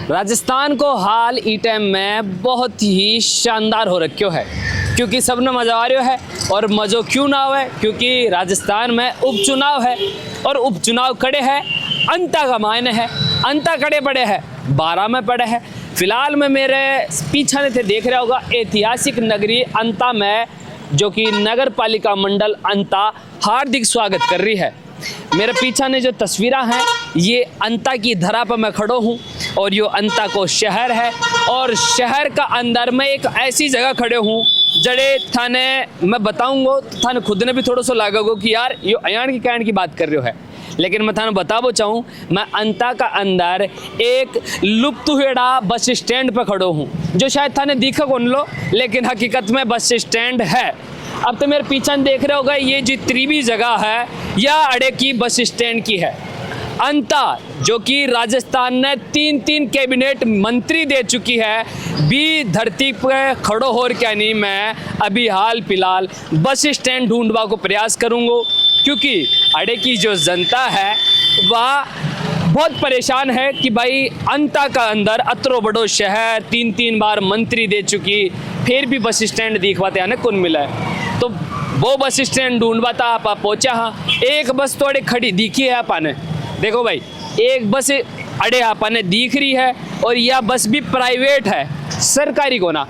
राजस्थान को हाल ई टाइम में बहुत ही शानदार हो रखो है, क्योंकि सबने मज़ा आ रहा है। और मज़ो क्यों ना हो है, क्योंकि राजस्थान में उपचुनाव है और उपचुनाव खड़े है। अंता का मायने है, अंता खड़े पड़े हैं, 12 में पड़े हैं। फिलहाल में मेरे पीछे ने थे देख रहा होगा ऐतिहासिक नगरी अंता में, जो कि नगर पालिका मंडल अंता हार्दिक स्वागत कर रही है। मेरे पीछे ने जो तस्वीरें हैं ये अंता की धरा पर मैं खड़ो हूँ और यो अंता को शहर है। और शहर का अंदर में एक ऐसी जगह खड़े हूँ जड़े थाने मैं बताऊंगा तो थाने खुद ने भी थोड़ा सा लागेगा कि यार यो अयान की कहने की बात कर रहे हो है। लेकिन मैं थाने बताबो चाहूँ, मैं अंता का अंदर एक लुप्त हुएड़ा बस स्टैंड पर खड़ो हूँ, जो शायद थाने दिखा कौन लो, लेकिन हकीकत में बस स्टैंड है। अब तो मेरे पीछे देख रहे होगा ये जितनी भी जगह है या अड़े की बस स्टैंड की है। अंता जो कि राजस्थान ने 3 कैबिनेट मंत्री दे चुकी है, भी धरती पे खड़ो हो क्या नहीं, मैं अभी हाल फिलहाल बस स्टैंड ढूंढवा को प्रयास करूँगा, क्योंकि अड़े की जो जनता है वह बहुत परेशान है कि भाई अंता का अंदर अतरो बड़ो शहर 3 बार मंत्री दे चुकी, फिर भी बस स्टैंड दिखवाते आने कौन मिला है। तो वो बस स्टैंड ढूंढवाता आप पहुँचा। हाँ, एक बस तो अड़े खड़ी दिखी है आपाने, देखो भाई एक बस अड़े आपाने दिख रही है और यह बस भी प्राइवेट है, सरकारी को ना।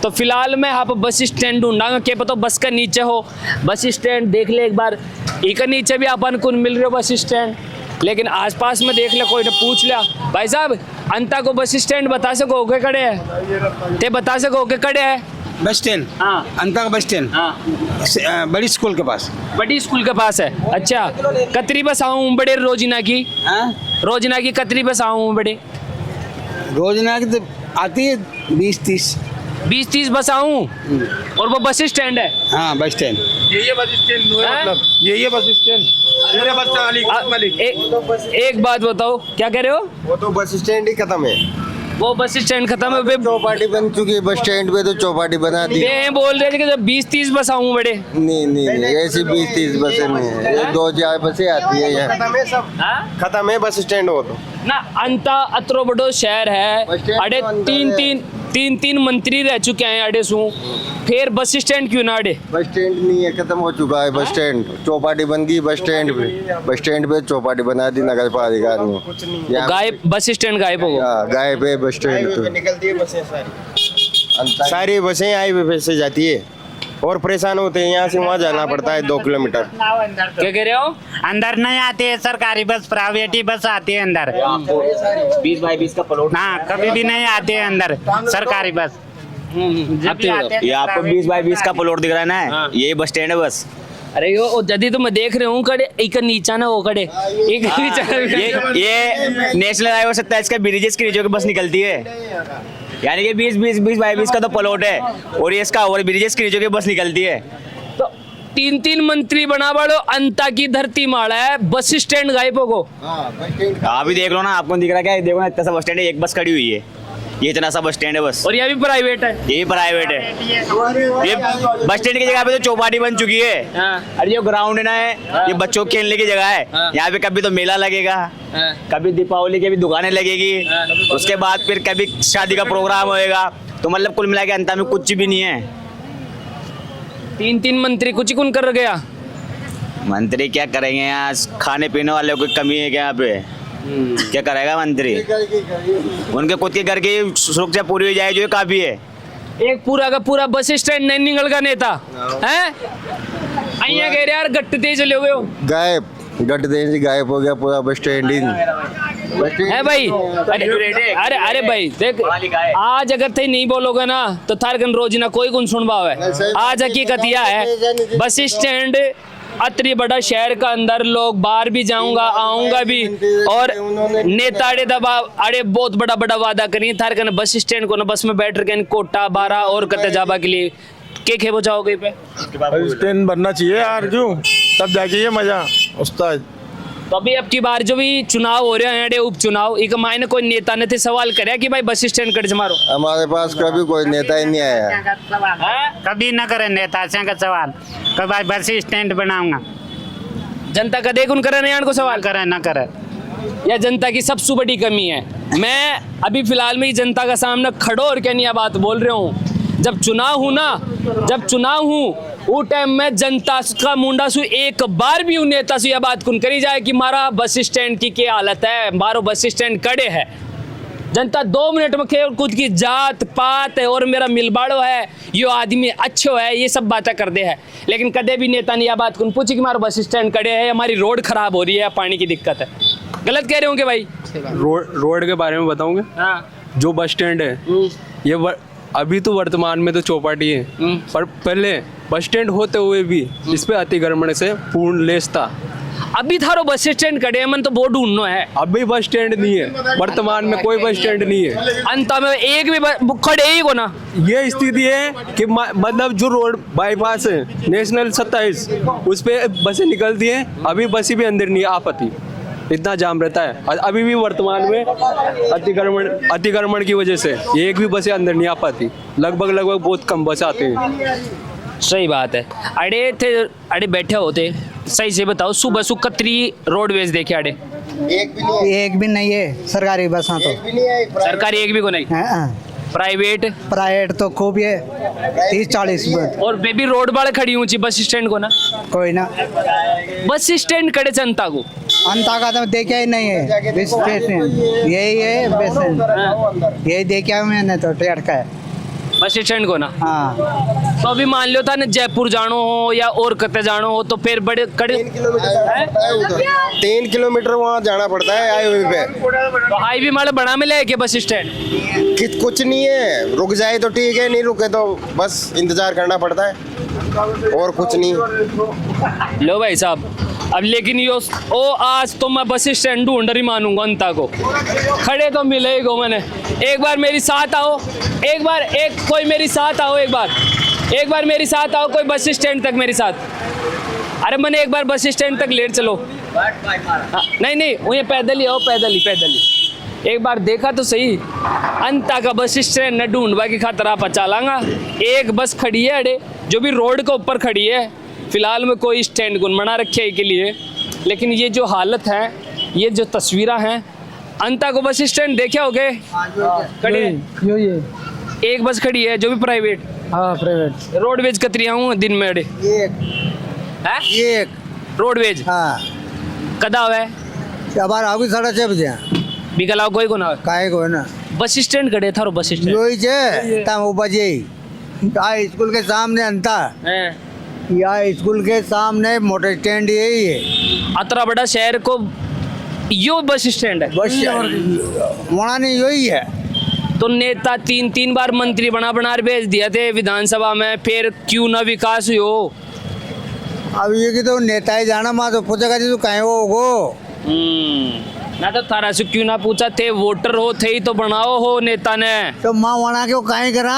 तो फिलहाल मैं आप बस स्टैंड ढूंढांगा, क्या पता बस का नीचे हो बस स्टैंड, देख ले एक बार एक नीचे भी अपन कौन मिल रहे हो बस स्टैंड। लेकिन आसपास में देख ले, कोई ने पूछ लिया भाई साहब अंता को बस स्टैंड बता सको के खड़े है, ते बता सको के खड़े है बस स्टैंड। हाँ, अंता का बस स्टैंड। हाँ, बड़ी स्कूल के पास। बड़ी स्कूल के पास है। अच्छा, कतरी बस आऊँ बड़े रोजिना की? हाँ, रोजिना की कतरी बस आऊँ बड़े? रोजना की तो आती है 20-30 बस आऊँ और वो बस स्टैंड है। हाँ बस स्टैंड। ये बस स्टैंड मतलब ये बस स्टैंड मेरे बस मालिक। एक बात बताओ, क्या कह रहे हो? वो तो बस स्टैंड ही खत्म है, वो बस स्टैंड खत्म है, चौपाटी बन चुकी है। बस स्टैंड पे तो चौपाटी बना दी। ये बोल रहे थे कि जब 20-30 बस आऊँ बड़े। नहीं ऐसी 20-30 बसें नहीं है, ये 2-4 बसें आती है यहाँ। खत्म है सब, हाँ? खत्म है बस स्टैंड हो तो ना अंता अतरो बड़ो शहर है, बस स्टैंड अड़े तो अंदर है। 3 मंत्री रह चुके हैं अड़े सू, फिर बस स्टैंड क्यों ना अड़े? बस स्टैंड नहीं है, खत्म हो चुका है बस स्टैंड। चौपाटी बन गई बस स्टैंड पे चौपाटी बना दी नगर पालिका ने। गायब बस स्टैंड गायब हो गया। गायब है बस स्टैंड पे, निकलती है बसें सारी। सारी बसें हाईवे से जाती है और परेशान होते हैं, यहाँ से वहाँ जाना पड़ता है 2 किलोमीटर। क्या कह रहे हो? अंदर नहीं आती है सरकारी बस, प्राइवेट ही बस आती है अंदर। 20x20 का प्लॉट हाँ, कभी भी नहीं आती है अंदर सरकारी बस। जब भी आते हैं ये आपको 20x20 का प्लॉट दिख रहा है ना, हाँ। ये बस स्टैंड है बस। अरे यो जदी तो मैं देख रहा हूँ कड़े एक नीचा ना वो कड़े एक नीचा। ये नेशनल हाईवे 27 का ब्रिजेस के नीचे की बस निकलती है, यानी कि 20x20 का तो प्लॉट है और ये इसका और ब्रिजेस के नीचे की बस निकलती है। तो 3 मंत्री बना बड़ो अंता की धरती माड़ा है, बस स्टैंड गायब हो गो। आप भी देख लो ना, आपको दिख रहा क्या है? देखो ना इतना सा बस स्टैंड है, एक बस खड़ी हुई है, ये इतना सा बस स्टैंड है बस। और यह भी प्राइवेट है। ये प्राइवेट है। ये बस स्टैंड की जगह पे तो चौपाटी बन चुकी है। हाँ। अरे ये ग्राउंड है ना, ये बच्चों के खेलने की जगह है। हाँ। यहाँ पे कभी तो मेला लगेगा, हाँ। कभी दीपावली की भी दुकानें लगेगी, हाँ। उसके बाद फिर कभी शादी का प्रोग्राम होएगा। तो मतलब कुल मिला के अंत में कुछ भी नहीं है। 3 मंत्री कुछ कौन कर गया? मंत्री क्या करेंगे यहाँ? खाने पीने वाले को कमी है क्या यहाँ पे? क्या करेगा मंत्री? उनके खुद के घर की सुरक्षा पूरी हो जाए जो काफी है। एक पूरा का पूरा बस स्टैंड नहीं निकल का नेता है। अइया कह रहे यार गट्ट तेज चले हुए हो। गायब गट देने से गायब हो गया पूरा बस स्टैंड ही। है भाई। अरे भाई देख, आज अगर थे नहीं बोलोगे ना तो थारकन रोजिना कोई गुन सुन पावे। आज हकीकत यह है बस स्टैंड अतरी बड़ा शहर का अंदर लोग बाहर भी जाऊंगा आऊंगा भी, और नेता अड़े दबाव अड़े बहुत बड़ा वादा करिए थारकन बस स्टैंड को ना बस में बैठ कर कोटा 12 और कते जाबा के लिए के खेबो जाओगे पे स्टैंड बनना चाहिए यार, क्यों तब जाके ये मजा उस्ताद। तो अभी अब की बार जो भी चुनाव हो रहे हैं उपचुनाव, एक मायने कोई नेता ने थे सवाल करे कि भाई बस स्टैंड कट मारो। हमारे पास कभी कोई नेता ही नहीं आया। कभी न करे नेता से का सवाल, कभी बस स्टैंड बनाऊंगा। जनता का देख उन करे नहीं को सवाल करे न करे। या जनता की सबसे बड़ी कमी है? मैं अभी फिलहाल में ही जनता का सामना खड़ो और क्या नहीं ये बात बोल रहा हूँ। जब चुनाव हूँ वो टाइम में जनता का मुंडा सु एक बार भी नेता से यह बात कुन करी जाए कि मारा बस स्टैंड की क्या हालत है, मारो बस स्टैंड कड़े है। जनता 2 मिनट में खेल खुद की जात पात है और मेरा मिलबाड़ो है, यो आदमी अच्छो है, ये सब बातें कर दे है। लेकिन कदे भी नेता ने यह बात कुन पूछी कि मारो बस स्टैंड कड़े है, हमारी रोड खराब हो रही है, पानी की दिक्कत है। गलत कह रहे होंगे भाई? रोड के बारे में बताऊंगे। हाँ। जो बस स्टैंड है ये अभी तो वर्तमान में तो चौपाटी है, पर पहले बस स्टैंड होते हुए भी इस पे अतिक्रमण से पूर्ण लेस था। अभी थारो बस स्टैंड कड़े है, मन तो बहुत ढूंढनो है। अभी बस स्टैंड नहीं है, वर्तमान में कोई बस स्टैंड नहीं है। अंत में एक भी खड़े ही को ना। ये स्थिति है कि मतलब जो रोड बाईपास है नेशनल 27 उस पे बसें निकलती हैं, अभी बसें भी अंदर नहीं आ पाती, इतना जाम रहता है। और अभी भी वर्तमान में अतिक्रमण की वजह से ये एक भी बसें अंदर नहीं आ पाती, लगभग बहुत कम बस आते हैं। सही बात है। अड़े बैठे होते, सही से बताओ, सुबह सु कतरी रोडवेज देखे अड़े? एक भी नहीं है सरकारी बस तो सरकारी एक भी को नहीं। प्राइवेट तो खूब है 30-40 बस। और बेबी रोड बाड़ खड़ी ऊंची बस स्टैंड को ना कोई ना बस स्टैंड कड़े जनता को अंता का तो देखा ही नहीं है। बस स्टेशन यही है, बस यही देखा मैंने तो टटका है बस स्टैंड को ना। हाँ तो अभी मान लो था ना जयपुर जानो हो या और कते जानो हो तो फिर बड़े कड़े 3 किलोमीटर वहाँ जाना पड़ता है हाईवे पे। तो हाईवे माले बना मिले है कि बस स्टैंड? कुछ नहीं है, रुक जाए तो ठीक है, नहीं रुके तो बस इंतजार करना पड़ता है और कुछ नहीं। लो भाई साहब, अब लेकिन यो ओ आज तो मैं बस स्टैंड ढूंढ ही मानूंगा अंता को। खड़े तो मिले ही गो मैंने। एक बार मेरी साथ आओ, कोई मेरी साथ आओ, एक बार मेरी साथ आओ, कोई बस स्टैंड तक मेरी साथ। अरे मैंने एक बार बस स्टैंड तक लेट चलो। नहीं वही पैदल ही आओ, पैदल ही। एक बार देखा तो सही, अंता का बस स्टैंड न ढूंढवा की खातर आप चलांगा। एक बस खड़ी है अड़े, जो भी रोड के ऊपर खड़ी है। फिलहाल में कोई स्टैंड गुन बना रखे है के लिए, लेकिन ये जो हालत है, ये जो तस्वीरें हैं, अंता को बस स्टैंड देखे होगे खड़ी है। एक बस खड़ी है जो भी प्राइवेट। हाँ प्राइवेट। रोडवेज कतरिया हूँ दिन में अड़े एक रोडवेज हाँ कदा है अब आओगी 6:30 बजे बिकलाओ कोई को ना काहे को है ना बस स्टैंड खड़े था बस स्टैंड योही छे ता वो बजे स्कूल के सामने अंता या स्कूल के सामने मोटर स्टैंड यही है। अतरा बड़ा शहर को यो बस स्टैंड है। बस वहाँ नहीं यही है। तो नेता 3 बार मंत्री बना भेज दिया थे विधानसभा में, फिर क्यों ना विकास हो? अब ये कि तो नेता ही जाना माँ तो पूछेगा जी तू कहे हो ना तो थारा से क्यों ना पूछा थे, वोटर हो थे ही तो बनाओ हो नेता ने। तो माँ वहाँ क्यों कहे करा?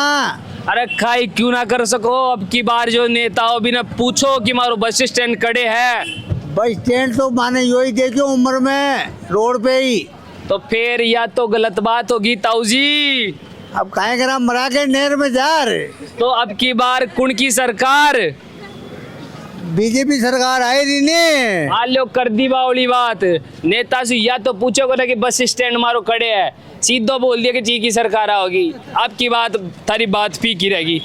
अरे खाई क्यों ना कर सको? अब की बार जो नेता हो बिना पूछो कि मारो बस स्टैंड खड़े है। बस स्टैंड तो माने यही देखो उम्र में रोड पे ही। तो फिर या तो गलत बात होगी ताऊ जी। अब कहे करा मरा के नहर में जा रहे। तो अब की बार कुण की सरकार? बीजेपी सरकार आई रही ने। आलो कर दी बावली बात। नेता से या तो पूछोगे ना कि बस स्टैंड मारो खड़े है, सीधो बोल दिया कि जी की सरकार आओगी। आपकी बात थारी बात फीकी रहेगी।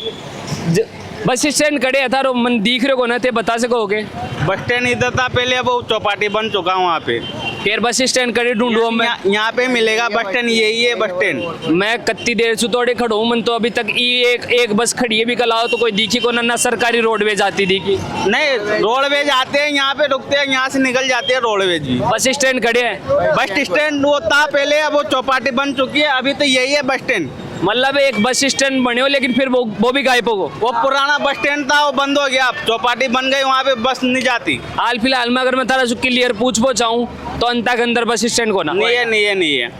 बस स्टैंड खड़े है थारो मन दिख रहे को ना ते बता सकोगे? बस स्टैंड इधर था पहले, अब वो चौपाटी बन चुका वहाँ पे। फिर बस स्टैंड खड़े ढूंढो मैं यहाँ पे मिलेगा बस स्टैंड, यही है बस स्टैंड। मैं कत्ती देर से तोड़े खड़ो हूँ, मन तो अभी तक एक बस खड़ी है भी कल आओ तो कोई दिखी को ना सरकारी रोडवेज आती दिखी नहीं। रोडवेज आते हैं यहाँ पे रुकते हैं, यहाँ से निकल जाते हैं रोडवेज भी। बस स्टैंड खड़े हैं। बस स्टैंड वो था पहले, अब वो चौपाटी बन चुकी है, अभी तो यही है बस स्टैंड। मतलब एक बस स्टैंड बने हो लेकिन फिर वो भी गायब हो गो। वो पुराना बस स्टैंड था वो बंद हो गया, अब चौपाटी बन गई, वहाँ पे बस नहीं जाती। हाल फिलहाल में अगर मैं तारा क्लियर पूछ चाहूँ तो अंता के अंदर बस स्टैंड को ना नहीं है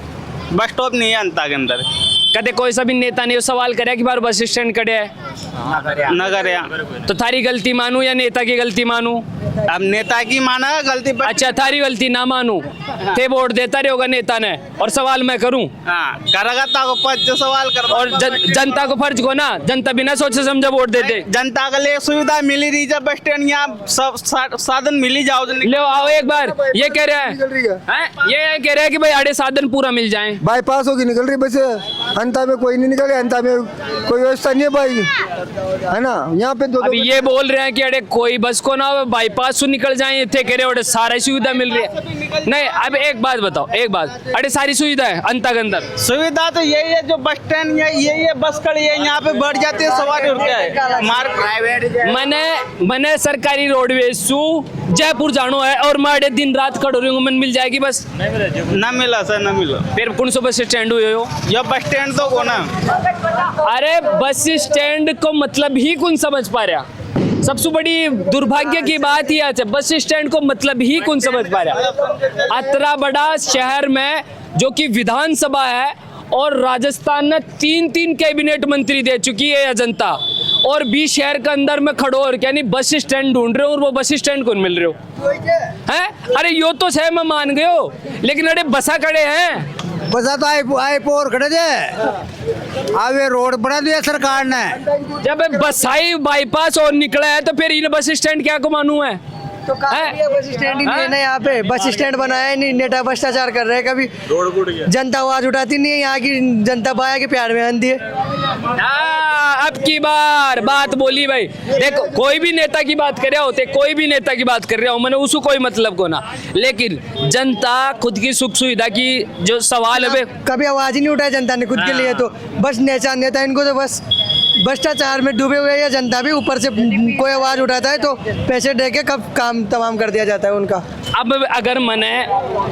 बस स्टॉप नहीं है अंता के अंदर। कदे कोई सा भी नेता ने सवाल करे कि बार बस स्टैंड कड़े है नगर या तो थारी गलती मानू या नेता की गलती मानू? अब नेता की माना है गलती पर। अच्छा थारी गलती ना मानू थे वोट देता रहेगा नेता ने और सवाल मैं करूं हाँ करेगा तो पद सवाल कर और जनता को फर्ज को ना जनता बिना सोचे समझे वोट दे दे। जनता के लिए सुविधा मिली रही जब बस स्टैंड यहाँ सब साधन मिली जाओ तो ले आओ एक बार ये कह रहा है ये कह रहा है कि भाई आड़े साधन पूरा मिल जाए। बाईपास होगी निकल रही बस, अंता में कोई नहीं निकल, अंता में कोई व्यवस्था नहीं है भाई, है ना। यहाँ पे दो अभी ये बोल रहे हैं कि अरे कोई बस को ना बाईपास से निकल जाए थे कह रहे हो सारी सुविधा मिल रही है। नहीं अब एक बात बताओ, एक बात, अरे सारी सुविधा है अंता के अंदर सुविधा तो यही है जो बस स्टैंड ये बस खड़ी है यहाँ पे बढ़ जाती है सवारी उठ है मार्ग प्राइवेट मैंने सरकारी रोडवेज सु जयपुर जानो है और माड़े दिन रात खड़ो रही मन मिल जाएगी बस ना मिला सर ना मिला। फिर कौन सा बस स्टैंड हुए हो? यह बस स्टैंड तो को ना अरे बस स्टैंड को मतलब ही कौन समझ पा रहा? सबसे बड़ी दुर्भाग्य की बात ही है बस स्टैंड को मतलब ही कौन समझ पा रहा? इतना बड़ा शहर में जो कि विधानसभा है और राजस्थान ने 3 कैबिनेट मंत्री दे चुकी है जनता और 20 शहर के अंदर में खड़ो और यानी बस स्टैंड ढूंढ रहे हो और वो बस स्टैंड कौन मिल रहे हो हैं? अरे यो तो है मैं मान गए हो लेकिन अरे बसा खड़े हैं बसा तो आए पोर खड़े थे, अब ये रोड बना दिया सरकार ने। जब बसाई बाईपास और निकला है तो फिर इन बस स्टैंड क्या को मानू है? तो बस स्टैंड ही नहीं है ना यहाँ पे, बस स्टैंड बनाया नहीं, नेता भ्रष्टाचार कर रहे हैं, कभी जनता आवाज उठाती नहीं है, यहाँ की जनता बाया के प्यार में आंधी है। अब की बार बात बोली भाई, देखो कोई भी नेता की बात कर रहे होते, कोई भी नेता की बात कर रहे हो मैंने उसको कोई मतलब को ना, लेकिन जनता खुद की सुख सुविधा की जो सवाल है कभी आवाज ही नहीं उठाया जनता ने खुद के लिए, तो बस नेता इनको तो बस भ्रष्टाचार में डूबे हुए या जनता भी ऊपर से कोई आवाज उठाता है तो पैसे दे के कब काम तमाम कर दिया जाता है उनका। अब अगर मैंने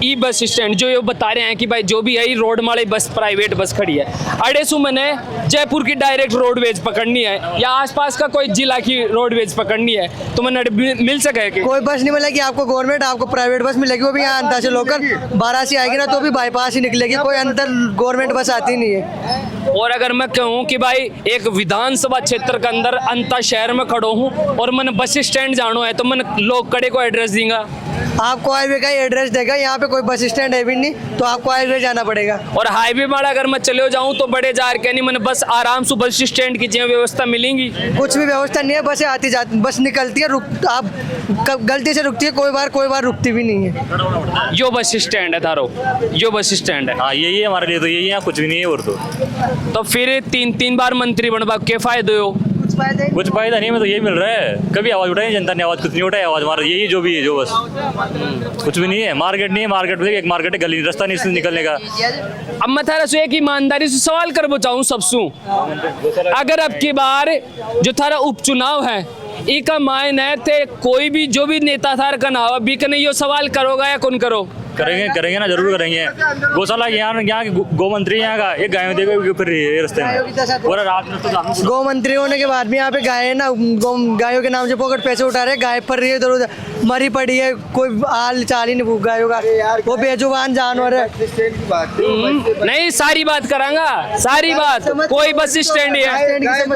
ई बस स्टैंड जो ये बता रहे हैं कि भाई जो भी है रोड माले बस प्राइवेट बस खड़ी है, अड़े सु मैंने जयपुर की डायरेक्ट रोडवेज पकड़नी है या आसपास का कोई जिला की रोडवेज पकड़नी है तो मैंने मिल सके कि कोई बस नहीं मिलेगी आपको गवर्नमेंट, आपको प्राइवेट बस मिलेगी, वो भी यहाँ अंतर से लोकल 12 से आएगी ना तो भी बाईपास ही निकलेगी, कोई अंतर गवर्नमेंट बस आती नहीं है। और अगर मैं कहूँ कि भाई एक विधानसभा क्षेत्र के अंदर अंता शहर में खड़ो हूँ और मैंने बस स्टैंड जानो है तो मैंने लोग कड़े को एड्रेस देंगे, आपको हाईवे का एड्रेस देगा, यहाँ पे कोई बस स्टैंड है भी नहीं तो आपको हाईवे जाना पड़ेगा। और हाईवे माड़ा अगर मैं चले जाऊँ तो बड़े जार के नहीं मैंने बस आराम से बस स्टैंड की व्यवस्था मिलेंगी, कुछ भी व्यवस्था नहीं है, बस आती जाती बस निकलती है, आप गलती से रुकती है, कोई बार रुकती भी नहीं है। यो बस स्टैंड है थारो, यो बस स्टैंड है। हाँ यही है हमारे लिए, तो यही है, कुछ भी नहीं है और तो फिर 3 बार मंत्री बनवा के फायदे हो? कुछ फायदा नहीं, मैं तो यही मिल रहा है, कभी आवाज उठाई जनता ने, आवाज कुछ नहीं उठाई, आवाज हमारा यही जो भी है जो बस कुछ भी नहीं है। मार्केट नहीं है, मार्केट में एक मार्केट है, गली रास्ता नहीं निकलने का। अब मैं थारा से एक ईमानदारी से सवाल कर बचाऊं सबसू, अगर अब की बार जो थारा उपचुनाव है इका मायने है थे कोई भी जो भी नेता थार का नाव अभी कने यो सवाल करोगा या कौन करो? करेंगे ना, जरूर करेंगे। गौशाला यहाँ गौ मंत्री यहाँ का एक गाय देगा फिर रास्ते में पूरा रात गौ मंत्री होने के बाद भी यहाँ पे गाय है ना, गायों के नाम से पॉकेट पैसे उठा रहे, गाय पर रही है इधर उधर, मरी पड़ी है, कोई हाल चाल ही नहीं गायों का, वो बेजुबान जानवर है। नहीं सारी बात करांगा, सारी बात, कोई बस स्टैंड है,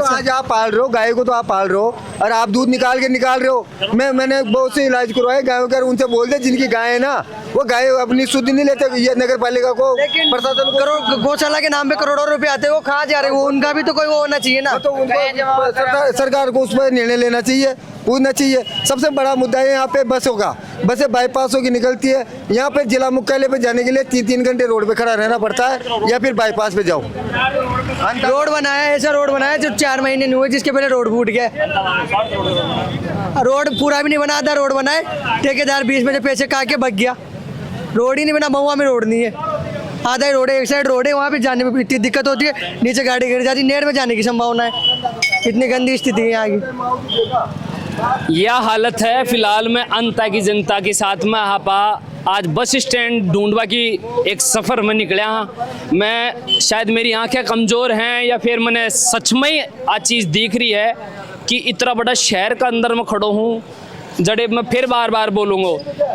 आज आप पाल रहे हो गाय को, तो आप पाल रहे हो और आप दूध निकाल रहे हो। मैंने बहुत से इलाज करवाए गायों के, उनसे बोल दे जिनकी गाय है ना वो गाय अपनी शुद्ध नहीं लेते, ये नगर पालिका को प्रशासन करोड़ गौशाला के नाम पे करोड़ों रुपए आते हैं, वो कहाँ जा रहे हैं, वो उनका भी तो कोई वो होना चाहिए ना, तो उनको सरकार को उस पर निर्णय लेना चाहिए, पूछना चाहिए। सबसे बड़ा मुद्दा है यहाँ पे बसों का, बसें बाईपासों की निकलती है, यहाँ पे जिला मुख्यालय पे जाने के लिए 3 घंटे रोड पे खड़ा रहना पड़ता है या फिर बाईपास पे जाओ। रोड बनाया, ऐसा रोड बनाया जो 4 महीने नहीं हुए, जिसके पहले रोड फूट गया, रोड पूरा भी नहीं बना, आधा रोड बनाए, ठेकेदार 20 में से पैसे खा के भग गया, रोड ही नहीं बना, महुआ में रोड नहीं है, आधा ही रोड है, एक साइड रोड है, वहाँ पे जाने में इतनी दिक्कत होती है, नीचे गाड़ी गिर जाती है, नेट में जाने की संभावना है, इतनी गंदी स्थिति है यहाँ की। यह हालत है फिलहाल में अंता की जनता के साथ में आपा आज बस स्टैंड ढूंढवा की एक सफ़र में निकला हाँ। मैं शायद मेरी आंखें कमज़ोर हैं या फिर मैंने सच में ही आज चीज़ दिख रही है कि इतना बड़ा शहर का अंदर में खड़ो हूँ, जड़े मैं फिर बार बार बोलूंगा,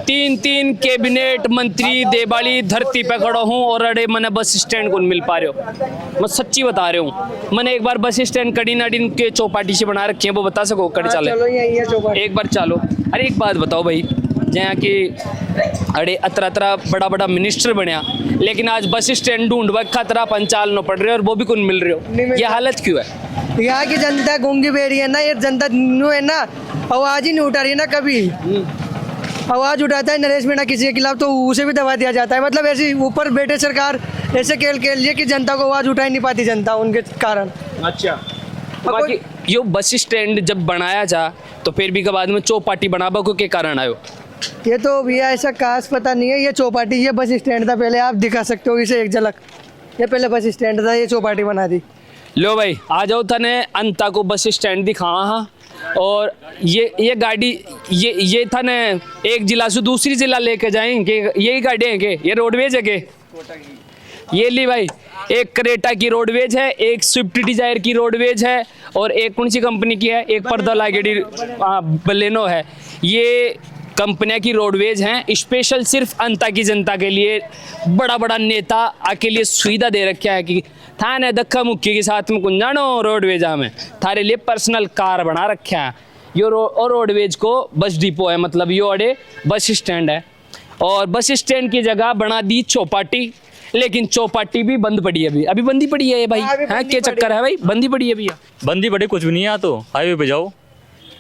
3 कैबिनेट मंत्री देबाली धरती पे खड़ा हूँ और अड़े मैंने बस स्टैंड को मिल पा रहे हो। मैं सच्ची बता रहा हूँ, मैंने एक बार बस स्टैंड कड़ी नाडिन के चौपाटी से बना रखे हैं, वो बता सको कड़ी चले एक बार चालो। अरे एक बात बताओ भाई, जहाँ की अड़े अतरा बड़ा मिनिस्टर बनया, लेकिन आज बस स्टैंड ढूंढवा खतरा पंचाल न पड़ रहे और वो भी कौन मिल रहे हो, ये हालत क्यों है? यहाँ की जनता गूंगी बैठी है ना, ये जनता न्यू है ना, आवाज ही नहीं उठा रही है ना। कभी आवाज उठाता है नरेश मीणा किसी के खिलाफ तो उसे भी दबा दिया जाता है। मतलब ऐसी ऊपर बैठे सरकार ऐसे खेल लिए कि जनता को आवाज उठा ही नहीं पाती जनता उनके कारण। अच्छा, बाकी यो बस स्टैंड जब बनाया जा तो फिर भी के बाद में चौपाटी बनाबा को के कारण आयो? ये तो भैया ऐसा खास पता नहीं है, ये चौपाटी ये बस स्टैंड था पहले, आप दिखा सकते हो इसे एक झलक। ये पहले बस स्टैंड था, ये चौपाटी बना दी। लो भाई आ जाओ, तने अंता को बस स्टैंड दिखावा। हाँ, और ये गाड़ी ये था ने एक जिला से दूसरी जिला लेके जाएंगे, यही गाड़ी है के ये रोडवेज है के? ये ली भाई, एक क्रेटा की रोडवेज है, एक स्विफ्ट डिजायर की रोडवेज है और एक कौन सी कंपनी की है, एक पर्दा लागेडी बलेनो है। ये कंपनियां की रोडवेज हैं, स्पेशल सिर्फ अंता की जनता के लिए। बड़ा नेता आके लिए सुविधा दे रखा है कि थाने धक्का मुक्की के साथ में कुछ जानो रोडवेज में थारे लिए पर्सनल कार बना रखा है। यो और रोडवेज को बस डिपो है, मतलब यो अड़े बस स्टैंड है और बस स्टैंड की जगह बना दी चौपाटी। लेकिन चौपाटी भी बंद पड़ी है, अभी बंदी पड़ी है ये भाई। हाँ, क्या चक्कर है भाई, बंदी पड़ी है भैया? बंदी पड़ी कुछ भी नहीं है, तो हाईवे पे जाओ।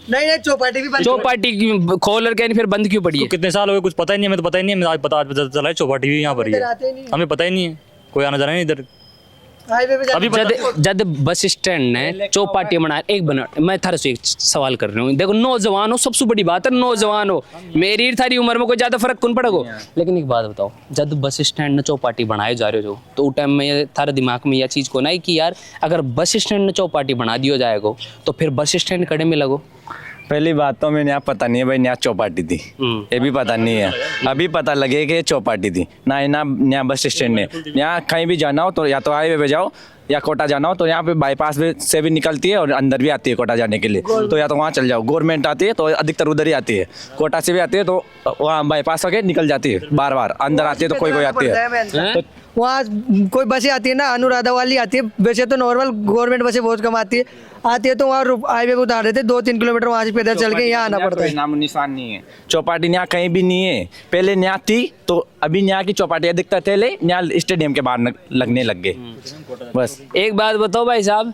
नहीं चौपाटी भी चौपाटी खोल के फिर बंद क्यों पड़ी है? कितने साल हो गए कुछ पता ही नहीं, हमें तो पता ही नहीं है। आज पता चला है चौपाटी भी यहाँ पर ही है, हमें पता ही नहीं है, कोई आना जाना नहीं इधर। अभी जब बस स्टैंड ने चौपाटी बना, एक मिनट मैं थारे से एक सवाल कर रहा हूँ। देखो नौजवान हो, सबसे बड़ी बात है नौजवान हो, मेरी थारी उम्र में कोई ज्यादा फर्क कौन पड़ेगा। लेकिन एक बात बताओ, जब बस स्टैंड ने चौपाटी बनाए जा रहे हो तो उस टाइम में थारे दिमाग में यह चीज को नहीं कि यार अगर बस स्टैंड ने चौपाटी बना दिया जाएगा तो फिर बस स्टैंड कड़े में लगो? पहली बात तो मैंने यहाँ पता नहीं है भाई, यहाँ चौपाटी थी ये भी पता नहीं है। अभी पता लगे कि चौपाटी थी ना, यहाँ बस स्टैंड है। यहाँ कहीं भी जाना हो तो या तो हाईवे पे जाओ या कोटा जाना हो तो यहाँ पे बाईपास से भी निकलती है और अंदर भी आती है कोटा जाने के लिए, तो या तो वहाँ चल जाओ। गवर्नमेंट आती है तो अधिकतर उधर ही आती है, कोटा से भी आती है तो वहाँ बाईपास होके निकल जाती है, बार अंदर आती है तो कोई आती है। तो वहाँ कोई बसें आती है ना, अनुराधा वाली आती है, वैसे तो नॉर्मल गवर्नमेंट बसें बहुत कम आती है तो वहाँ हाईवे को उतार देते 2-3 किलोमीटर वहाँ से पैदल चल के यहाँ आना पड़ता है। नाम निशान नहीं है, चौपाटी यहाँ कहीं भी नहीं है। पहले यहाँ थी तो अभी यहाँ की चौपाटी दिखता थे, यहाँ स्टेडियम के बाहर लगने लग गए बस। एक बात बताओ भाई साहब,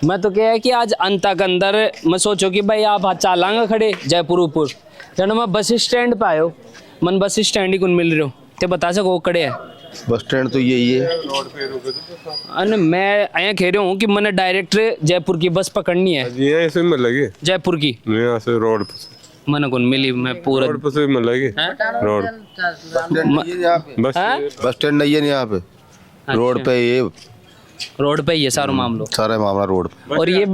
मैं तो क्या है कि आज अंता के अंदर मैं सोचो कि भाई आप चालांगा खड़े जयपुर ऊपर जब मैं बस स्टैंड पे आयो, मन बस स्टैंड ही कौन मिल रहे हो ते बता सको खड़े है? बस स्टैंड तो यही है। अरे मैं आया कह रहा हूँ कि मैंने डायरेक्ट जयपुर की बस पकड़नी है। ये ऐसे में लगी जयपुर की यहाँ से रोड पे मैंने कौन मिली, मैं पूरा रोड पे से में लगी रोड बस स्टैंड नहीं है यहाँ पे, रोड पे ये रोड पे ही है सारा मामला, सारा मामला रोड पे। और ये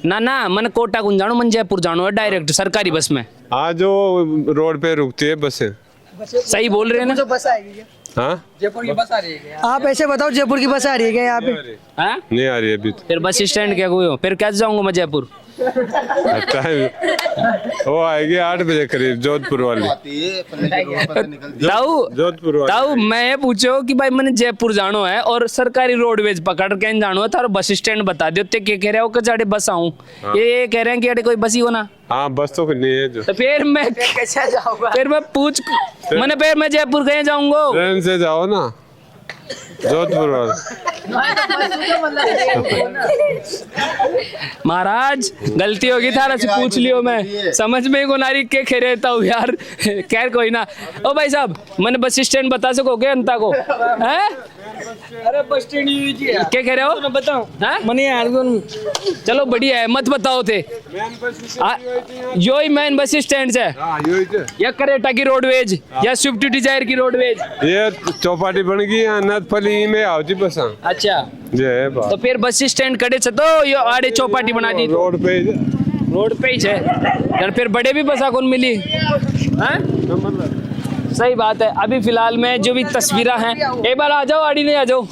ना मैंने कोटा कौन जानो, मन जयपुर जानो है डायरेक्ट सरकारी बस में। हाँ, जो रोड पे रुकती है बसें। सही बोल रहे हैं ना? बस आएगी हाँ, जयपुर की बस आ रही है। आप ऐसे बताओ जयपुर की बस आ रही है क्या यहाँ पे? हाँ, नहीं आ रही है अभी तो। फिर बस स्टैंड क्या कोई हो, फिर कैसे जाऊंगा मैं जयपुर? वो आएगी 8 बजे करीब, जोधपुर वाली। ताऊ मैं ये पूछो कि भाई मैंने जयपुर जानो है और सरकारी रोडवेज पकड़ के जानो है, थारो बस स्टैंड बता दो क्या कह रहे हो कि जाड़े बस आऊं? ये कह रहे हैं कि अरे कोई बस ही हो ना। हाँ, बस तो नहीं है जो। तो फिर मैं कैसे जाऊंगा? फिर मैं पूछ मैंने फिर मैं जयपुर कहीं जाऊंगा? ट्रेन से जाओ ना जोधपुर वाला। महाराज गलती होगी थारा से पूछ लियो, मैं समझ में को नारी के खे रहता हूँ यार। खैर कोई ना। ओ भाई साहब मैंने बस स्टैंड बता सकोगे अंता को? हैं? अरे बस स्टैंड क्या कह रहे हो? बताओ मनी चलो बढ़िया है, मत बताओ थे यो ही मेन बस स्टैंड से या करेटा की रोडवेज या स्विफ्ट डिजायर की रोडवेज? ये चौपाटी बन गई अनाथपल्ली में आवती बस। अच्छा, तो फिर बस स्टैंड कड़े से तो यो आड़े चौपाटी बना दी रोड पे ही है। फिर बड़े भी बसा कौन मिली? सही बात है। अभी फिलहाल में जो भी तस्वीरें हैं, एक बार आ जाओ आड़ी नहीं आ जाओ,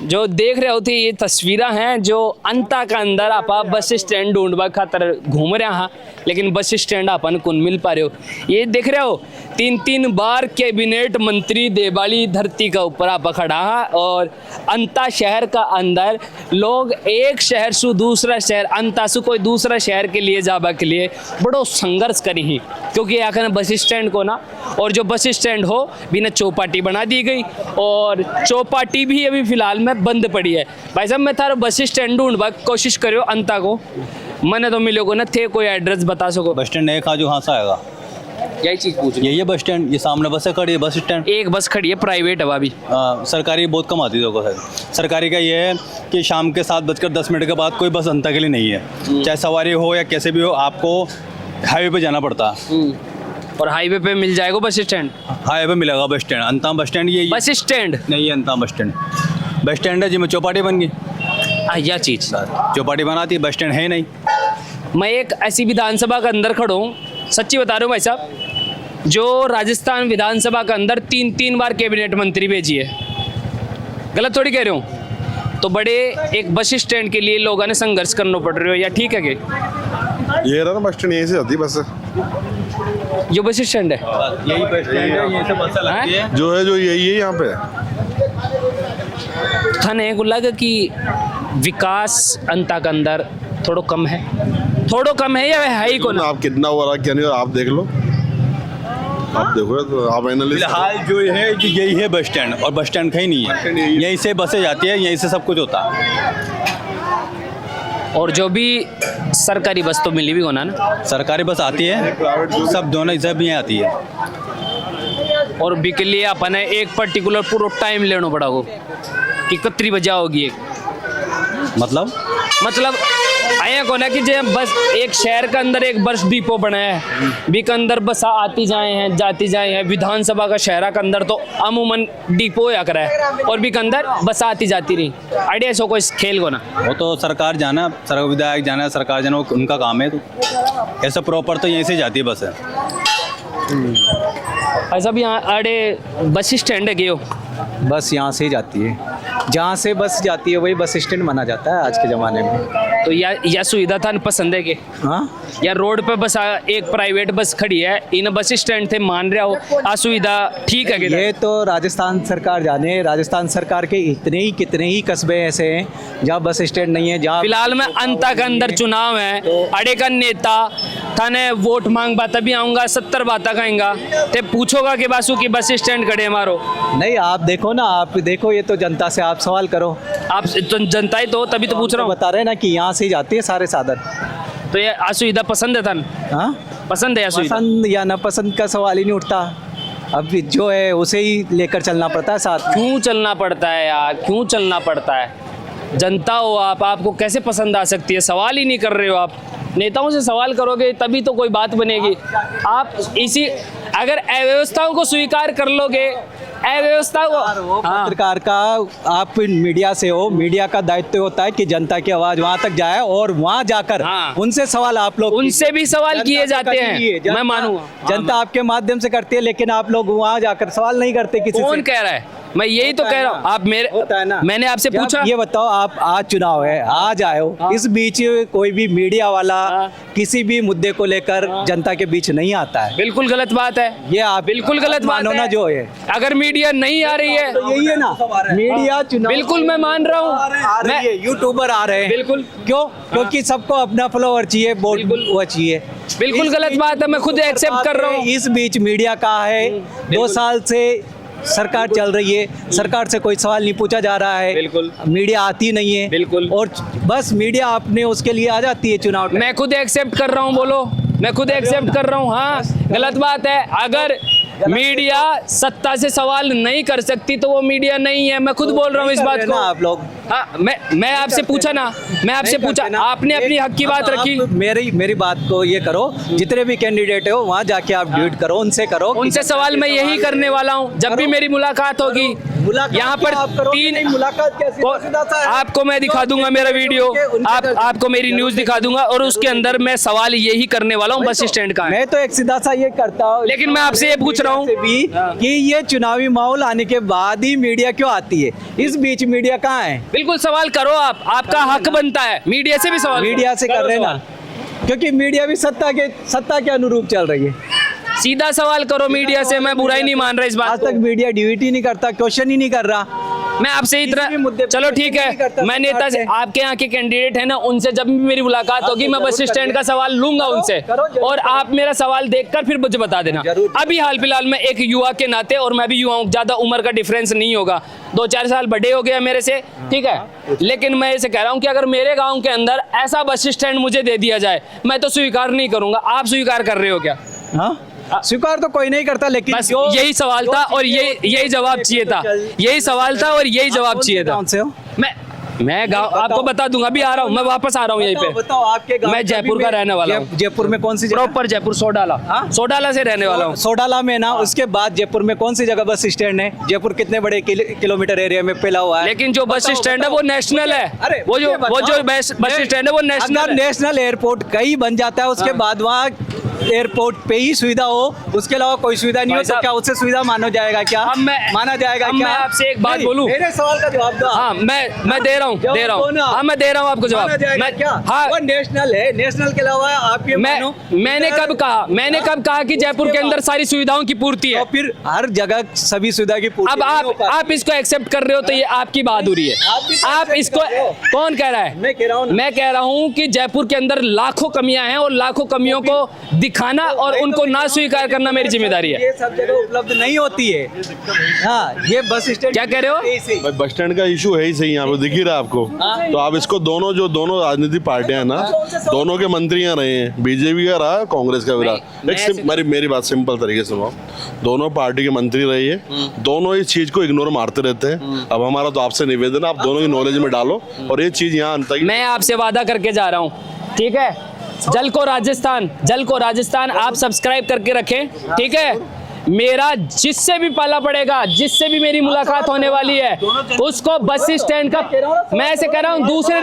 जो देख रहे होते ये तस्वीरें हैं जो अंता का अंदर आप बस स्टैंड ढूंढवा खातर घूम रहे हैं। लेकिन बस स्टैंड अपन कौन मिल पा रहे हो। ये देख रहे हो 3-3 बार कैबिनेट मंत्री देवाली धरती का ऊपर आप खड़ा है और अंता शहर का अंदर लोग एक शहर से दूसरा शहर अंता से कोई दूसरा शहर के लिए जाबा के लिए बड़ो संघर्ष करी ही, क्योंकि आखिर बस स्टैंड को ना, और जो बस स्टैंड हो बिना चौपाटी बना दी गई और चौपाटी भी अभी फिलहाल में बंद पड़ी है। भाई साहब मैं थारा बस स्टैंड ढूंढवा कोशिश करो अंता को, मैंने तो मिलो को ना थे कोई एड्रेस बता सको। बस स्टैंड एक जो कहाँ से आएगा यही चीज पूछ रही ये बस स्टैंड, ये सामने बस खड़ी है बस स्टैंड, एक बस खड़ी है प्राइवेट है अभी। सरकारी बहुत कम आती है देखो सर। सरकारी का ये है कि शाम के 7:10 के बाद कोई बस अंता के लिए नहीं है, चाहे सवारी हो या कैसे भी हो, आपको हाईवे पे जाना पड़ता है। और हाईवे पे मिल जाएगा बस स्टैंड, हाईवे पे मिलेगा बस स्टैंड, अंता बस स्टैंड ये बस स्टैंड नहीं है, अंता बस स्टैंड। बस स्टैंड है जिसमें चौपाटी बन गई, यह चीज चौपाटी बनाती है, बस स्टैंड है नहीं। मैं एक ऐसी विधानसभा के अंदर खड़ा हूँ, सच्ची बता रहा हूँ भाई साहब, जो राजस्थान विधानसभा के अंदर 3-3 बार कैबिनेट मंत्री भेजी है, गलत थोड़ी कह रहे हूँ, तो बड़े एक बस स्टैंड के लिए लोगों ने संघर्ष करना पड़ रहा है, या ठीक है कि ये रहा ना बस स्टैंड, यहीं से जाती बस, जो बस स्टैंड है यही बस स्टैंड है, यहीं से बस लगती है, जो है जो यही है यहाँ पे। थाने को लगा कि विकास अंता के अंदर थोड़ा कम है, या है ही को ना। आप कितना हो रहा क्या नहीं, आप देख लो, आप देखो तो आप एनालिस्ट। फिलहाल जो है यही है बस स्टैंड, और बस स्टैंड कहीं नहीं है, यहीं से बसें जाती है, यहीं से सब कुछ होता है। और जो भी सरकारी बस तो मिली भी होना ना, सरकारी बस आती है, सब दोनों सब यहाँ आती है, और बी के लिए अपन एक पर्टिकुलर पूरा टाइम लेना पड़ेगा कि कितनी बजे होगी मतलब आया को ना कि जो बस एक शहर के अंदर एक बस डिपो बनाया है, बी के अंदर बस आती जाए हैं जाती जाए हैं, विधानसभा का शहर के अंदर तो अमूमन डिपो या करा है और बी के अंदर बस आती जाती रही। आइडिया सो को इस खेल को ना, वो तो सरकार जाना, विधायक जाना, सरकार जाना, वो उनका काम है, तो ऐसा प्रॉपर तो यहीं से जाती है बस है। ऐसा भी यहाँ अरे बस स्टैंड है क्यों, बस यहाँ से ही जाती है, जहाँ से बस जाती है वही बस स्टैंड माना जाता है आज के ज़माने में। तो या सुविधा था पसंद है कि हाँ, या रोड पे बस एक प्राइवेट बस खड़ी है, इन बस स्टैंड थे मान रहे हो असुविधा ठीक है कि ये तो राजस्थान सरकार जाने, राजस्थान सरकार के कितने ही कस्बे ऐसे हैं जहाँ बस स्टैंड नहीं है। जहाँ फिलहाल में अंता के अंदर चुनाव है, अड़े का नेता थाने वोट मांग बात भी आऊंगा 70 बात कहेंगा, ते पूछोगा कि बासु की बस स्टैंड खड़े मारो नहीं। आप देखो ना, आप देखो, ये तो जनता से आप सवाल करो, आप तो जनता ही तो तभी तो पूछ रहा हूँ, बता रहे हैं ना कि यहाँ से जाती है सारे साधन। तो ये असुविधा पसंद है थान, हाँ पसंद है, पसंद या ना पसंद का सवाल ही नहीं उठता, अब जो है उसे ही लेकर चलना पड़ता है साथ। क्यों चलना पड़ता है यार, क्यों चलना पड़ता है? जनता हो आप, आपको कैसे पसंद आ सकती है? सवाल ही नहीं कर रहे हो आप, नेताओं से सवाल करोगे तभी तो कोई बात बनेगी। आप इसी अगर अव्यवस्थाओं को स्वीकार कर लोगे, अव्यवस्था को, पत्रकार का आप मीडिया से हो, मीडिया का दायित्व होता है कि जनता की आवाज वहां तक जाए और वहां जाकर उनसे सवाल आप लोग, उनसे भी सवाल किए जाते हैं, मैं मानूंगा जनता आपके माध्यम से करती है, लेकिन आप लोग वहां जाकर सवाल नहीं करते किसी से। कौन कह रहा है? मैं यही तो कह रहा हूँ, आप मेरे होता है ना, मैंने आपसे पूछा, ये बताओ, आप आज चुनाव है, आज आए हो, इस बीच कोई भी मीडिया वाला किसी भी मुद्दे को लेकर जनता के बीच नहीं आता है। बिल्कुल गलत बात है ये, आप बिल्कुल गलत मानो ना जो है। अगर मीडिया नहीं आ रही है तो यही है ना, मीडिया चुनाव, बिल्कुल मैं मान रहा हूँ, आ रही है, यूट्यूबर आ रहे हैं, बिल्कुल, क्यों? क्योंकि सबको अपना फॉलोअर चाहिए, वो चाहिए। बिल्कुल गलत बात है, मैं खुद एक्सेप्ट कर रहा हूँ। इस बीच मीडिया कहाँ है? 2 साल से सरकार चल रही है, सरकार से कोई सवाल नहीं पूछा जा रहा है, बिल्कुल मीडिया आती नहीं है, बिल्कुल, और बस मीडिया अपने उसके लिए आ जाती है चुनाव। मैं खुद एक्सेप्ट कर रहा हूँ, बोलो, मैं खुद एक्सेप्ट कर रहा हूँ। हाँ गलत बात है, अगर मीडिया सत्ता से सवाल नहीं कर सकती तो वो मीडिया नहीं है, मैं खुद बोल रहा हूँ इस बात को। आप लोग, हाँ मैं आपसे पूछा ना, मैं आपसे पूछा, आपने अपनी हक की बात रखी। मेरी बात को ये करो, जितने भी कैंडिडेट हो वहाँ जाके आप डिबेट करो, उनसे करो, उनसे सवाल मैं यही करने वाला हूँ। जब भी मेरी मुलाकात होगी यहाँ पर 3 मुलाकात कैसे, आपको मैं दिखा दूंगा मेरा वीडियो, आपको मेरी न्यूज दिखा दूंगा और उसके अंदर मैं सवाल यही करने वाला हूँ बस स्टैंड का। मैं तो एक सीधा सा ये करता हूँ, लेकिन मैं आपसे ये पूछ रहा हूँ भी कि ये चुनावी माहौल आने के बाद ही मीडिया क्यों आती है? इस बीच मीडिया कहाँ है? बिल्कुल सवाल करो आप, आपका हक बनता है, मीडिया से भी सवाल, मीडिया से कर रहे ना, क्योंकि मीडिया भी सत्ता के अनुरूप चल रही है। सीधा सवाल करो मीडिया से, मैं बुराई नहीं मान रहा इस बात आज तक मीडिया ड्यूटी नहीं करता, क्वेश्चन ही नहीं कर रहा। मैं आपसे इतना, चलो ठीक है, मैं नेता से, आपके यहाँ के कैंडिडेट है ना, उनसे जब भी मेरी मुलाकात होगी मैं बस स्टैंड का सवाल लूंगा उनसे, और आप मेरा सवाल देखकर फिर मुझे बता देना। अभी हाल फिलहाल में एक युवा के नाते, और मैं भी युवा हूँ, ज्यादा उम्र का डिफरेंस नहीं होगा, 2-4 साल बड़े हो गए मेरे से, ठीक है, लेकिन मैं ऐसे कह रहा हूँ कि अगर मेरे गाँव के अंदर ऐसा बस स्टैंड मुझे दे दिया जाए, मैं तो स्वीकार नहीं करूंगा। आप स्वीकार कर रहे हो क्या? हाँ, स्वीकार तो कोई नहीं करता, लेकिन बस यही सवाल था और यही जवाब चाहिए था, यही सवाल था और यही जवाब चाहिए था। मैं गाँव आपको बता दूंगा, अभी आ रहा हूँ, मैं वापस आ रहा हूँ यहीं पे। बताओ आपके गाँव, मैं जयपुर का रहने वाला हूँ। जयपुर में कौन सी जगह? प्रॉपर जयपुर, सोडाला। सोडाला से रहने वाला हूँ। सोडाला में ना, उसके बाद जयपुर में कौन सी जगह बस स्टैंड है? जयपुर कितने बड़े किलोमीटर एरिया में फैला हुआ है? लेकिन जो बस स्टैंड है वो नेशनल है। अरे वो जो बस स्टैंड है वो नेशनल। नेशनल एयरपोर्ट कहीं बन जाता है, उसके बाद वहाँ एयरपोर्ट पे ही सुविधा हो, उसके अलावा कोई सुविधा नहीं हो, तो क्या उससे सुविधा माना जाएगा? क्या माना जाएगा? क्या? मैं आपसे एक बात बोलूं, मेरे सवाल का जवाब दो। हाँ, मैं दे रहा हूँ हाँ, मैं दे रहा हूँ आपको जवाब। मैं क्या? हाँ, वो नेशनल है, नेशनल के अलावा आपके मैंने कब कहा कि जयपुर के अंदर सारी सुविधाओं की पूर्ति है? तो फिर हर जगह सभी सुविधा की पूर्ति। अब आप इसको एक्सेप्ट कर रहे हो तो ये आपकी बहादुरी है। आप इसको, कौन कह रहा है? मैं कह रहा हूँ कि जयपुर के अंदर लाखों कमियां हैं और लाखों कमियों को दिखाना और उनको ना स्वीकार करना मेरी जिम्मेदारी है। ये सब जगह उपलब्ध नहीं होती है। हाँ, ये बस स्टैंड क्या कह रहे हो? बस स्टैंड का इशू है ही सही, यहाँ पे दिख ही रहा है आपको। तो आप इसको दोनों राजनीतिक पार्टियां हैं ना, दोनों के मंत्री यहाँ रहे हैं, बीजेपी का रहा, कांग्रेस का भी रहा। मेरी बात सिंपल तरीके से सुनो, दोनों पार्टी के मंत्री रही है, दोनों इस चीज को इग्नोर मारते रहते हैं। अब हमारा तो आपसे निवेदन है, आप दोनों की नॉलेज में डालो और ये चीज यहाँ अंत। मैं आपसे वादा करके जा रहा हूँ, ठीक है, जल को राजस्थान आप सब्सक्राइब करके रखें, ठीक है। मेरा जिससे भी पाला पड़ेगा, जिससे भी मेरी मुलाकात होने वाली है, उसको बस स्टैंड का, मैं ऐसे कह रहा हूँ, दूसरे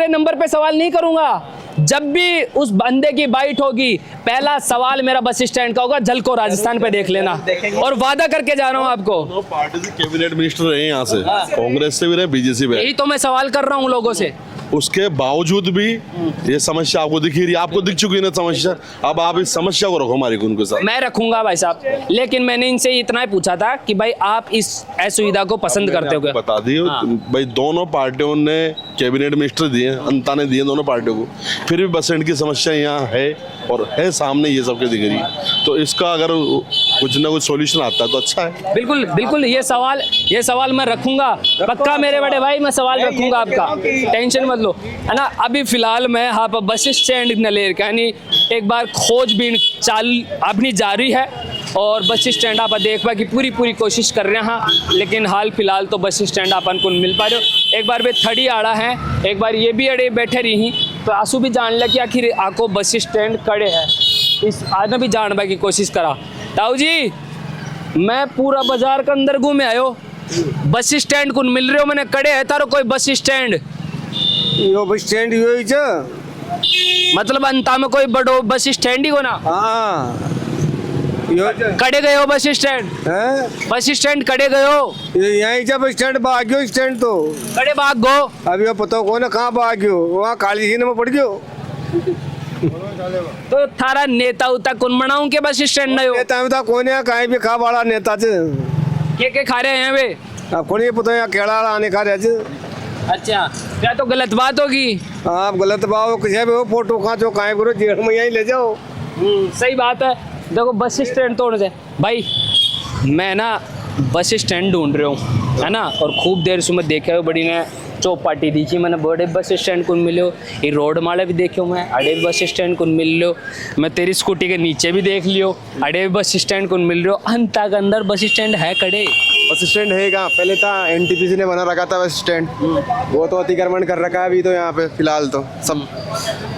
नंबर पे सवाल नहीं करूंगा। जब भी उस बंदे की बाइट होगी, पहला सवाल मेरा बस स्टैंड का होगा, जल को राजस्थान पे देख लेना, और वादा करके जा रहा हूँ आपको। पार्टी से कैबिनेट मिनिस्टर रहे यहाँ से, कांग्रेस से भी रहे, बीजेपी भी। यही तो मैं सवाल कर रहा हूँ लोगों से। उसके बावजूद भी ये समस्या आपको दिख रही है, आपको दिख चुकी है ना समस्या। अब आप इस समस्या को रखो हमारी उनके साथ। मैं रखूंगा भाई साहब, लेकिन मैंने इनसे इतना ही पूछा था कि भाई आप इस असुविधा को पसंद करते हो क्या? बता दिए भाई, दोनों पार्टियों ने कैबिनेट मिनिस्टर दिए, अंता ने दिए दोनों पार्टियों को, फिर भी बस स्टैंड की समस्या यहाँ है और है सामने, ये सबके दिख रही है। तो इसका अगर कुछ ना कुछ सॉल्यूशन आता है तो अच्छा है। बिल्कुल ये सवाल मैं रखूंगा पक्का मेरे बड़े भाई, मैं सवाल रखूंगा आपका, टेंशन मत लो, है ना। अभी फिलहाल मैं यहाँ पर बस स्टैंड नलेर का यानी एक बार खोजबीन चाल अपनी जारी है और बस स्टैंड आप देख पा की पूरी कोशिश कर रहे हैं, लेकिन हाल फिलहाल तो बस स्टैंड अपन को मिल पा रहे हो। एक बार वे थड़ी आड़ा है, एक बार ये भी अड़े बैठे रही, तो आंसू भी जान लिया कि आखिर आको बस स्टैंड कड़े है, इस आदमी भी जानने की कोशिश करा। ताऊ जी, मैं पूरा बाजार के अंदर घूमे आयो, बस स्टैंड को मिल रहे हो, मैंने कड़े है तारो कोई बस स्टैंड? यो बस स्टैंड यो ही चा, मतलब अंता में कोई बड़ो बस स्टैंड ही हो ना? हाँ, कड़े गए हो बस स्टैंड? बस स्टैंड कड़े गए हो? यहीं जा बस स्टैंड भाग गयो, स्टैंड तो कड़े भाग गो। अभी वो पता को ना कहाँ भाग गयो, वहाँ काली सीने में पड़ गयो। तो थारा नेता उता कौन बनाऊं के बस स्टैंड नहीं हो? नेता उता कौन है, कहीं भी खा बड़ा नेता चे के खा रहे हैं वे? अब कौन ये पता है केड़ा आने खा रहे चे। अच्छा, क्या तो गलत बात होगी? आप गलत बात हो, किसी भी हो फोटो खाचो काहे करो, जेल में यहीं ले जाओ। सही बात है। देखो बस स्टैंड तोड़ दे भाई, मैं ना बस स्टैंड ढूंढ रहा हूँ, है ना, और खूब देर से मैं देखा बड़ी ने चौपाटी देखी, मैंने बड़े बस स्टैंड को मिलो, ये रोड माले भी देखो, मैं अड़े बस स्टैंड को मिल लो, मैं तेरी स्कूटी के नीचे भी देख लियो, अड़े बस स्टैंड को मिल रहे हो, अंता के अंदर बस स्टैंड है कड़े? बस स्टैंड है कहाँ? पहले था एनटीपीसी ने बना रखा था बस स्टैंड, वो तो अतिक्रमण कर रखा है अभी तो यहाँ पे फिलहाल तो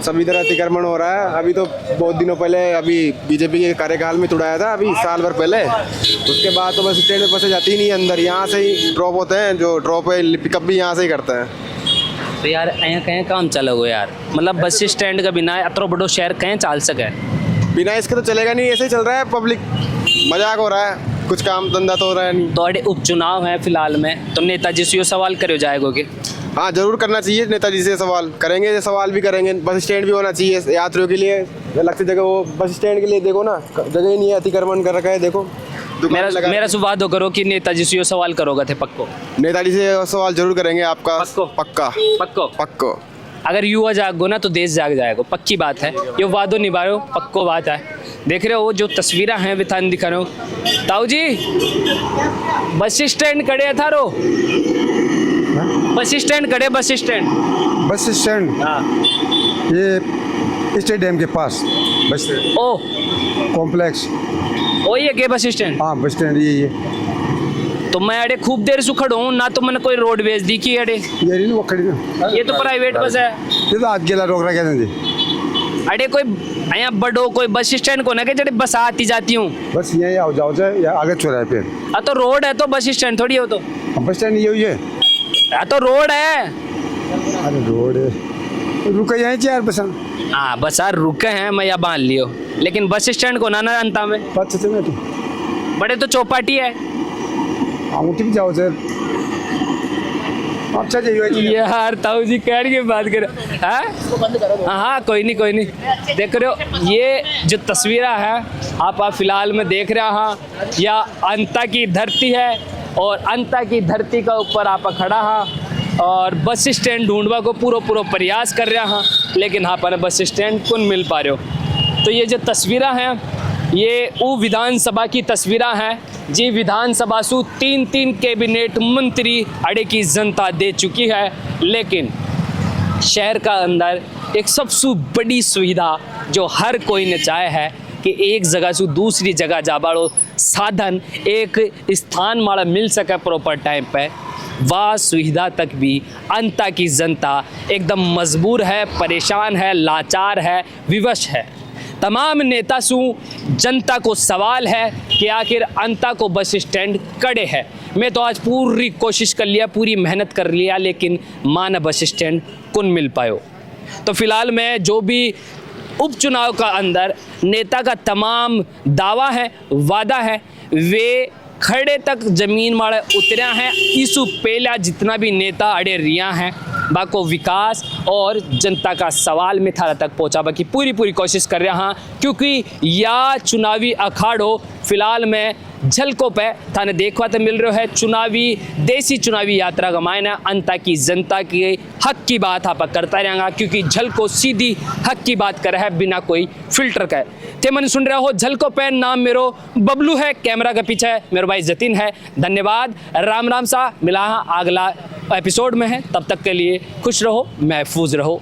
सब इधर अतिक्रमण हो रहा है। अभी तो बहुत दिनों पहले अभी बीजेपी के कार्यकाल में तुड़ाया था, अभी साल भर पहले, उसके बाद तो बस स्टैंड में बसें जाती नहीं अंदर, यहाँ से ही ड्रॉप होते हैं, जो ड्रॉप है पिकअप भी यहाँ से ही करते हैं। तो यार यहाँ कहीं काम चलोगो यार, मतलब बस स्टैंड का बिना अतरो बड़ो शहर कहीं चाल सके? बिना इसके तो चलेगा नहीं, ऐसे ही चल रहा है, पब्लिक मजाक हो रहा है, कुछ काम धंधा तो हो रहा है नहीं। तो उपचुनाव है फिलहाल में, तो नेताजी से यो सवाल करो जाएगो कि हाँ जरूर करना चाहिए, नेताजी से सवाल करेंगे, सवाल भी करेंगे। बस स्टैंड भी होना चाहिए यात्रियों के लिए, लगती जगह वो बस स्टैंड के लिए देखो ना, जगह ही नहीं है, अतिक्रमण कर रखा है देखो। मेरा सुवादो करो कि नेताजी से यो सवाल करोगे थे पक्को? नेताजी से सवाल जरूर करेंगे आपका, पक्का पक्को पक्को। अगर युवा जागो ना तो देश जाग जाएगा, पक्की बात है, ये वादो निभाओ, पक्को बात है। देख रहे हो जो तस्वीरें हैं विथान दिखा रहे हो। ताऊ जी बस स्टैंड खड़े था रो, बस स्टैंड खड़े, बस स्टैंड हाँ ये स्टेट डैम के पास बस ओ कॉम्प्लेक्स ओ ये के बस स्टैंड? हाँ बस स्टैंड ये तो मैं अड़े खूब देर से खड़ा हूँ ना, तो मैंने कोई रोड वेज दी की अड़े ये नहीं वो खड़ी ना, ये तो प्राइवेट बस है, ये तो आज गेला रोक रहा क्या जी। अरे कोई यहाँ बड़ो कोई बस स्टैंड को ना के जड़े बस आती जाती हूँ, बस यही आओ जाओ जाए या आगे चौराहे पे। तो रोड है तो बस स्टैंड थोड़ी हो, तो बस स्टैंड ये हुई है, तो रोड है। अरे रोड है, रुके यहीं चार बस। हाँ बस यार रुके हैं, मैं यहाँ बांध लियो, लेकिन बस स्टैंड को ना अंता में बड़े तो चौपाटी है। भी जाओ सर, अच्छा यार ताऊ जी कह के बात करो। हाँ कोई नहीं देख रहे हो ये जो तस्वीरें हैं आप फिलहाल में देख रहे हैं, या अंता की धरती है और अंता की धरती का ऊपर आप खड़ा है और बस स्टैंड ढूंढवा को पूरा प्रयास कर रहा हाँ, लेकिन यहाँ पर बस स्टैंड कौन मिल पा रहे हो। तो ये जो तस्वीरें हैं ये वो विधानसभा की तस्वीरें हैं जी। विधानसभा सु 3 कैबिनेट मंत्री अड़े की जनता दे चुकी है, लेकिन शहर का अंदर एक सबसे बड़ी सुविधा जो हर कोई ने चाहे है कि एक जगह से दूसरी जगह जा बाड़ो साधन एक स्थान माड़ा मिल सके प्रॉपर टाइम पे, वह सुविधा तक भी अंता की जनता एकदम मजबूर है, परेशान है, लाचार है, विवश है। तमाम नेता सु जनता को सवाल है कि आखिर अंता को बस स्टैंड कड़े है। मैं तो आज पूरी कोशिश कर लिया, पूरी मेहनत कर लिया, लेकिन माना बस स्टैंड कौन मिल पायो। तो फिलहाल मैं जो भी उपचुनाव का अंदर नेता का तमाम दावा है, वादा है, वे खड़े तक जमीन माड़े उतरा हैं। इसु पहला जितना भी नेता अड़े रिया हैं बाको विकास और जनता का सवाल में थारा तक पहुँचावा की पूरी कोशिश कर रहा हाँ, क्योंकि या चुनावी अखाड़ो फिलहाल में झलकों पे थाने देखवा तो मिल रहा है। देसी चुनावी यात्रा का मायना अंता की जनता के हक की बात आप करता रहेगा, क्योंकि झलको सीधी हक की बात कर रहा है बिना कोई फिल्टर का। ते मन सुन रहा हो झलको पे, नाम मेरो बबलू है, कैमरा के पीछे मेरा भाई जतिन है। धन्यवाद, राम सा, मिला अगला एपिसोड में है, तब तक के लिए खुश रहो, महफूज रहो।